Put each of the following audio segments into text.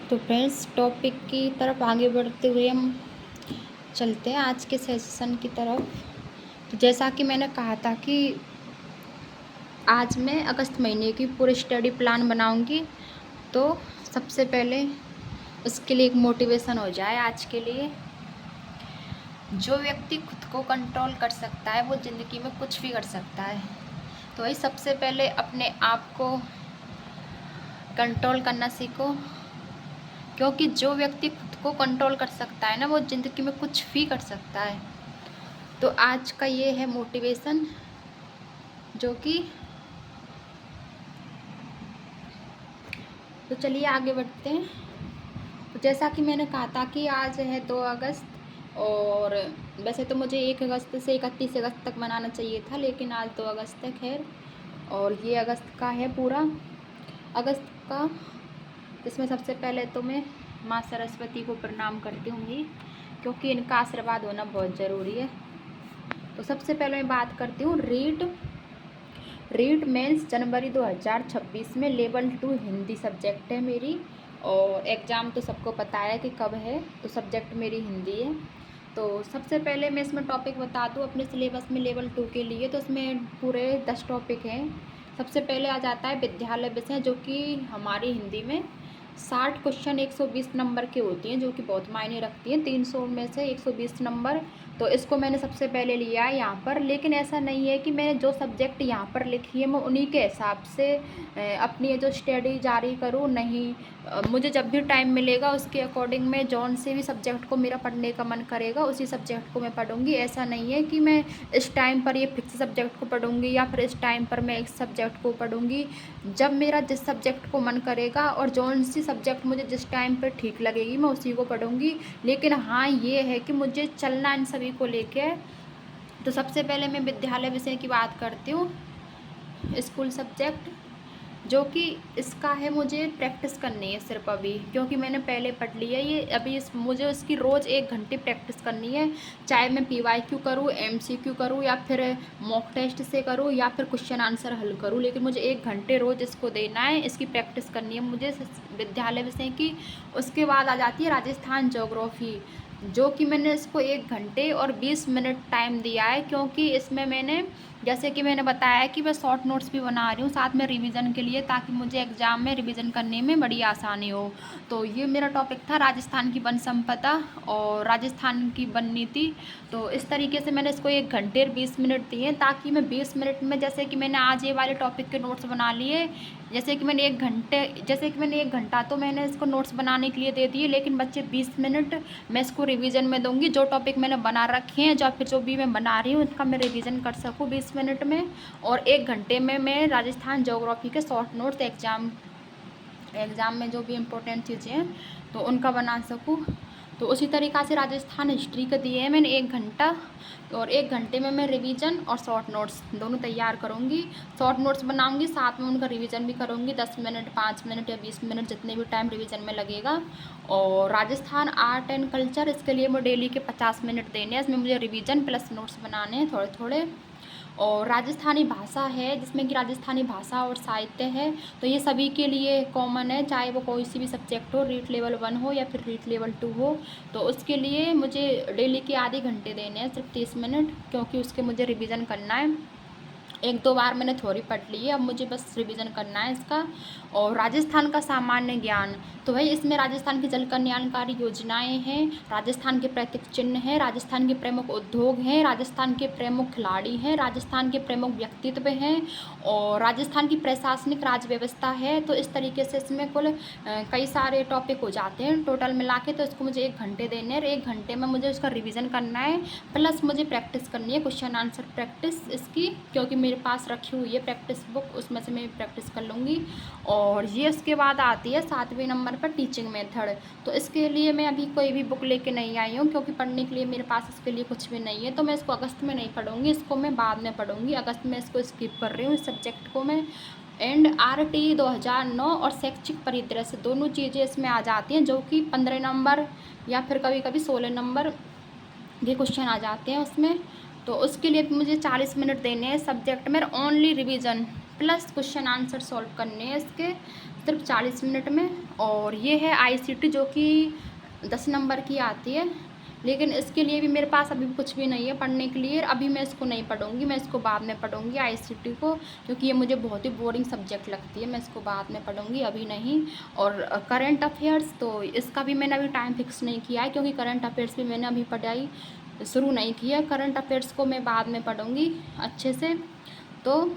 तो friends, topic की तरफ आगे बढ़ते हुए हम चलते हैं आज के सेशन की तरफ। तो जैसा कि मैंने कहा था कि आज मैं अगस्त महीने की पूरी स्टडी प्लान बनाऊंगी। तो सबसे पहले उसके लिए एक मोटिवेशन हो जाए आज के लिए। जो व्यक्ति खुद को कंट्रोल कर सकता है वो ज़िंदगी में कुछ भी कर सकता है। तो वही सबसे पहले अपने आप को कंट्रोल करना सीखो, क्योंकि जो व्यक्ति खुद को कंट्रोल कर सकता है ना, वो ज़िंदगी में कुछ भी कर सकता है। तो आज का ये है मोटिवेशन, जो कि तो चलिए आगे बढ़ते हैं। तो जैसा कि मैंने कहा था कि आज है 2 अगस्त, और वैसे तो मुझे 1 अगस्त से 31 अगस्त तक मनाना चाहिए था, लेकिन आज 2 अगस्त है। खैर, और ये अगस्त का है पूरा अगस्त का। इसमें सबसे पहले तो मैं माँ सरस्वती को प्रणाम करती हूँ, क्योंकि इनका आशीर्वाद होना बहुत ज़रूरी है। तो सबसे पहले मैं बात करती हूँ रीड मेंस जनवरी 2026 में लेवल 2 हिंदी सब्जेक्ट है मेरी, और एग्ज़ाम तो सबको पता है कि कब है। तो सब्जेक्ट मेरी हिंदी है। तो सबसे पहले मैं इसमें टॉपिक बता दूँ अपने सिलेबस में लेवल 2 के लिए। तो इसमें पूरे 10 टॉपिक हैं। सबसे पहले आ जाता है विद्यालय विषय, जो कि हमारी हिंदी में 60 क्वेश्चन 120 नंबर के होती हैं, जो कि बहुत मायने रखती हैं। 300 में से 120 नंबर। तो इसको मैंने सबसे पहले लिया है यहाँ पर। लेकिन ऐसा नहीं है कि मैंने जो सब्जेक्ट यहाँ पर लिखी है मैं उन्हीं के हिसाब से अपनी जो स्टडी जारी करूँ, नहीं। मुझे जब भी टाइम मिलेगा उसके अकॉर्डिंग मैं जौन से भी सब्जेक्ट को मेरा पढ़ने का मन करेगा उसी सब्जेक्ट को मैं पढ़ूँगी। ऐसा नहीं है कि मैं इस टाइम पर ये फिक्स सब्जेक्ट को पढ़ूँगी या फिर इस टाइम पर मैं इस सब्जेक्ट को पढ़ूँगी। जब मेरा जिस सब्जेक्ट को मन करेगा और जौन सी सब्जेक्ट मुझे जिस टाइम पर ठीक लगेगी मैं उसी को पढ़ूँगी। लेकिन हाँ, ये है कि मुझे चलना इन सभी को लेके। तो सबसे पहले मैं विद्यालय विषय की बात करती हूँ, स्कूल सब्जेक्ट, जो कि इसका है मुझे प्रैक्टिस करनी है सिर्फ अभी, क्योंकि मैंने पहले पढ़ लिया है ये। अभी मुझे उसकी रोज़ 1 घंटे प्रैक्टिस करनी है। चाहे मैं PYQ करूँ, MCQ करूँ, या फिर मॉक टेस्ट से करूँ, या फिर क्वेश्चन आंसर हल करूँ, लेकिन मुझे 1 घंटे रोज़ इसको देना है। इसकी प्रैक्टिस करनी है मुझे विद्यालय विषय की। उसके बाद आ जाती है राजस्थान ज्योग्राफी, जो कि मैंने इसको 1 घंटे और 20 मिनट टाइम दिया है, क्योंकि इसमें मैंने, जैसे कि मैंने बताया कि मैं शॉर्ट नोट्स भी बना रही हूँ साथ में रिवीजन के लिए, ताकि मुझे एग्ज़ाम में रिवीजन करने में बड़ी आसानी हो। तो ये मेरा टॉपिक था राजस्थान की वन संपदा और राजस्थान की वन नीति। तो इस तरीके से मैंने इसको 1 घंटे और 20 मिनट दिए, ताकि मैं 20 मिनट में, जैसे कि मैंने आज ये वाले टॉपिक के नोट्स बना लिए, जैसे कि मैंने 1 घंटा तो मैंने इसको नोट्स बनाने के लिए दे दिए, लेकिन बच्चे 20 मिनट मैं इसको रिवीजन में दूंगी। जो टॉपिक मैंने बना रखे हैं, या फिर जो भी मैं बना रही हूँ, उनका मैं रिवीजन कर सकूँ 20 मिनट में। और 1 घंटे में मैं राजस्थान ज्योग्राफी के शॉर्ट नोट्स एग्ज़ाम में जो भी इम्पोर्टेंट चीज़ें हैं तो उनका बना सकूँ। तो उसी तरीक़ा से राजस्थान हिस्ट्री के दिए हैं मैंने 1 घंटा, और 1 घंटे में मैं रिवीजन और शॉर्ट नोट्स दोनों तैयार करूँगी। शॉर्ट नोट्स बनाऊँगी, साथ में उनका रिवीजन भी करूँगी। 10 मिनट, 5 मिनट या 20 मिनट, जितने भी टाइम रिवीजन में लगेगा। और राजस्थान आर्ट एंड कल्चर, इसके लिए मैं डेली के 50 मिनट देने हैं। इसमें मुझे रिवीजन प्लस नोट्स बनाने हैं थोड़े थोड़े। और राजस्थानी भाषा है, जिसमें कि राजस्थानी भाषा और साहित्य है। तो ये सभी के लिए कॉमन है, चाहे वो कोई सी भी सब्जेक्ट हो, रीट लेवल 1 हो या फिर रीट लेवल 2 हो। तो उसके लिए मुझे डेली के आधे घंटे देने हैं, सिर्फ 30 मिनट, क्योंकि उसके मुझे रिवीजन करना है। 1-2 बार मैंने थ्योरी पढ़ ली है, अब मुझे बस रिवीजन करना है इसका। और राजस्थान का सामान्य ज्ञान, तो भाई इसमें राजस्थान की जल कल्याणकारी योजनाएं हैं, राजस्थान के प्रतीक चिन्ह हैं, राजस्थान के प्रमुख उद्योग हैं, राजस्थान के प्रमुख खिलाड़ी हैं, राजस्थान के प्रमुख व्यक्तित्व हैं, और राजस्थान की प्रशासनिक राज व्यवस्था है। तो इस तरीके से इसमें कुल कई सारे टॉपिक हो जाते हैं टोटल मिला के। तो इसको मुझे 1 घंटे देने हैं, 1 घंटे में मुझे उसका रिवीजन करना है, प्लस मुझे प्रैक्टिस करनी है, क्वेश्चन आंसर प्रैक्टिस इसकी, क्योंकि मेरे पास रखी हुई है प्रैक्टिस बुक, उसमें से मैं प्रैक्टिस कर लूँगी। और ये उसके बाद आती है 7वें नंबर पर टीचिंग मेथड। तो इसके लिए मैं अभी कोई भी बुक लेके नहीं आई हूँ, क्योंकि पढ़ने के लिए मेरे पास इसके लिए कुछ भी नहीं है। तो मैं इसको अगस्त में नहीं पढ़ूँगी, इसको मैं बाद में पढ़ूँगी। अगस्त में इसको स्किप कर रही हूँ, इस सब्जेक्ट को मैं। एंड RT 2009 और शैक्षिक परिदृश्य, दोनों चीज़ें इसमें आ जाती हैं, जो कि 15 नंबर या फिर कभी कभी 16 नंबर के क्वेश्चन आ जाते हैं उसमें। तो उसके लिए मुझे 40 मिनट देने हैं सब्जेक्ट में only revision, plus question answer solve करने हैं इसके सिर्फ 40 मिनट में। और ये है आईसीटी जो कि 10 नंबर की आती है, लेकिन इसके लिए भी मेरे पास अभी कुछ भी नहीं है पढ़ने के लिए। अभी मैं इसको नहीं पढ़ूंगी, मैं इसको बाद में पढ़ूंगी आईसीटी को, क्योंकि ये मुझे बहुत ही बोरिंग सब्जेक्ट लगती है। मैं इसको बाद में पढ़ूंगी, अभी नहीं। और करंट अफेयर्स तो इसका भी मैंने अभी टाइम फिक्स नहीं किया है, क्योंकि करंट अफेयर्स भी मैंने अभी पढ़ाई शुरू नहीं की है। करंट अफेयर्स को मैं बाद में पढ़ूंगी अच्छे से। तो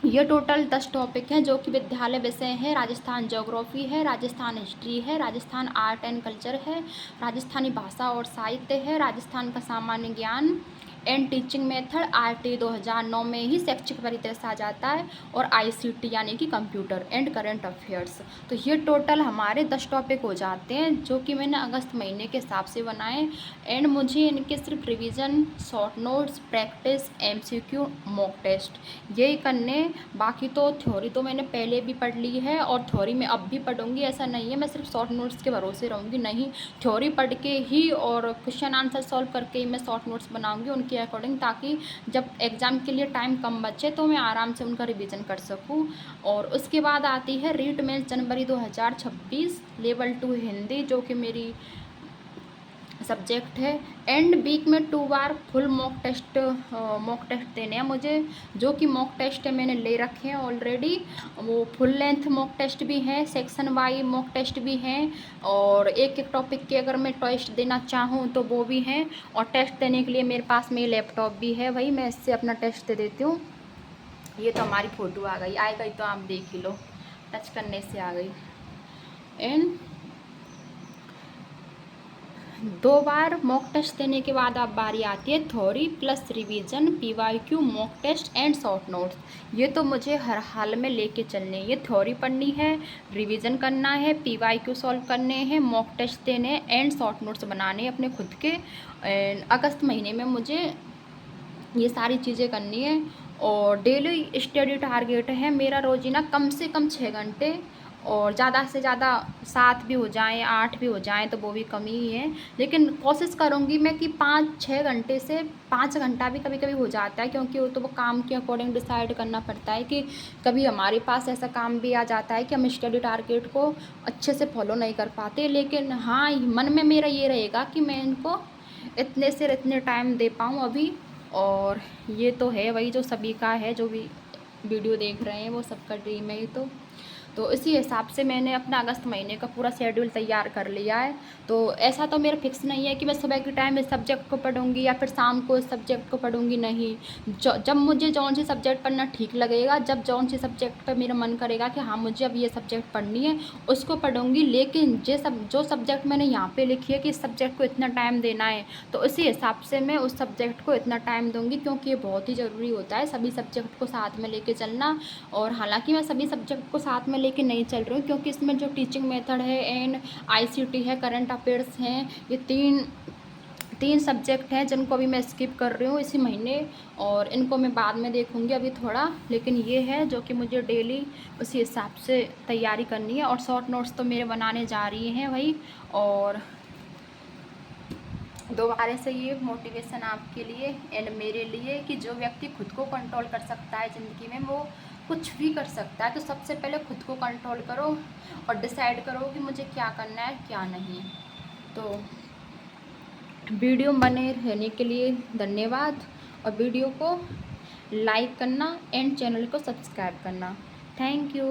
ये टोटल 10 टॉपिक हैं जो कि विद्यालय विषय है। राजस्थान ज्योग्राफी है, राजस्थान हिस्ट्री है, राजस्थान आर्ट एंड कल्चर है, राजस्थानी भाषा और साहित्य है, राजस्थान का सामान्य ज्ञान एंड टीचिंग मेथड आरटी 2009 में ही शैक्षिक परिदृश्य आ जाता है, और आईसीटी यानी कि कंप्यूटर एंड करंट अफेयर्स। तो ये टोटल हमारे 10 टॉपिक हो जाते हैं जो कि मैंने अगस्त महीने के हिसाब से बनाए। एंड मुझे इनके सिर्फ revision, short notes, practice, MCQ, mock test यही करने। बाकी तो थ्योरी तो मैंने पहले भी पढ़ ली है, और थ्योरी में अब भी पढ़ूंगी। ऐसा नहीं है मैं सिर्फ शॉर्ट नोट्स के भरोसे रहूँगी, नहीं, थ्योरी पढ़ के ही और क्वेश्चन आंसर सॉल्व करके ही मैं शॉर्ट नोट्स बनाऊंगी उनके अकॉर्डिंग, ताकि जब एग्ज़ाम के लिए टाइम कम बचे तो मैं आराम से उनका रिवीजन कर सकूं। और उसके बाद आती है रीट मेंस जनवरी 2026 लेवल 2 हिंदी, जो कि मेरी सब्जेक्ट है। एंड वीक में 2 बार फुल मॉक टेस्ट देने हैं मुझे, जो कि मॉक टेस्ट है मैंने ले रखे हैं ऑलरेडी। वो फुल लेंथ मॉक टेस्ट भी हैं, सेक्शन वाइज मॉक टेस्ट भी हैं, और एक एक टॉपिक के अगर मैं टेस्ट देना चाहूँ तो वो भी हैं। और टेस्ट देने के लिए मेरे पास में लैपटॉप भी है, वही मैं इससे अपना टेस्ट दे देती हूँ। ये तो हमारी फ़ोटो आ गई तो आप देख ही लो, टच करने से आ गई। एंड 2 बार मॉक टेस्ट देने के बाद अब बारी आती है theory plus revision, PYQ, mock test and short notes. ये तो मुझे हर हाल में लेके चलने। ये थ्योरी पढ़नी है, रिवीजन करना है, पीवाईक्यू सॉल्व करने हैं, मॉक टेस्ट देने एंड शॉर्ट नोट्स बनाने हैं अपने खुद के। अगस्त महीने में मुझे ये सारी चीज़ें करनी है। और डेली स्टडी टारगेट है मेरा रोजीना कम से कम 6 घंटे, और ज़्यादा से ज़्यादा 7 भी हो जाएं, 8 भी हो जाएं तो वो भी कम ही है। लेकिन कोशिश करूँगी मैं कि 5-6 घंटे से 5 घंटा भी कभी कभी हो जाता है, क्योंकि वो काम के अकॉर्डिंग डिसाइड करना पड़ता है कि कभी हमारे पास ऐसा काम भी आ जाता है कि हम स्टडी टारगेट को अच्छे से फॉलो नहीं कर पाते। लेकिन हाँ, मन में मेरा ये रहेगा कि मैं इनको इतने से इतने टाइम दे पाऊँ अभी। और ये तो है वही जो सभी का है, जो भी वीडियो देख रहे हैं वो सबका ड्रीम है ये तो इसी हिसाब से मैंने अपना अगस्त महीने का पूरा शेड्यूल तैयार कर लिया है। तो ऐसा तो मेरा फिक्स नहीं है कि मैं सुबह के टाइम इस सब्जेक्ट को पढ़ूंगी या फिर शाम को इस सब्जेक्ट को पढ़ूंगी, नहीं। जब मुझे जौन सी सब्जेक्ट पढ़ना ठीक लगेगा, जब जौन सी सब्जेक्ट पर मेरा मन करेगा कि हाँ मुझे अब ये सब्जेक्ट पढ़नी है, उसको पढ़ूंगी। लेकिन जो सब्जेक्ट मैंने यहाँ पर लिखी है कि इस सब्जेक्ट को इतना टाइम देना है, तो इसी हिसाब से मैं उस सब्जेक्ट को इतना टाइम दूँगी, क्योंकि ये बहुत ही ज़रूरी होता है सभी सब्जेक्ट को साथ में लेके चलना। और हालांकि मैं सभी सब्जेक्ट को साथ में लेके नहीं चल रही हूँ, क्योंकि इसमें जो टीचिंग मेथड है एंड आईसीटी है, करंट अफेयर्स हैं, ये तीन सब्जेक्ट हैं जिनको अभी मैं स्किप कर रही हूँ इसी महीने, और इनको मैं बाद में देखूँगी अभी थोड़ा। लेकिन ये है जो कि मुझे डेली उसी हिसाब से तैयारी करनी है। और शॉर्ट नोट्स तो मेरे बनाने जा रही हैं भाई। और दोबारा से ये मोटिवेशन आपके लिए एंड मेरे लिए कि जो व्यक्ति खुद को कंट्रोल कर सकता है ज़िंदगी में, वो कुछ भी कर सकता है। तो सबसे पहले खुद को कंट्रोल करो और डिसाइड करो कि मुझे क्या करना है क्या नहीं। तो वीडियो बने रहने के लिए धन्यवाद, और वीडियो को लाइक करना एंड चैनल को सब्सक्राइब करना। Thank you.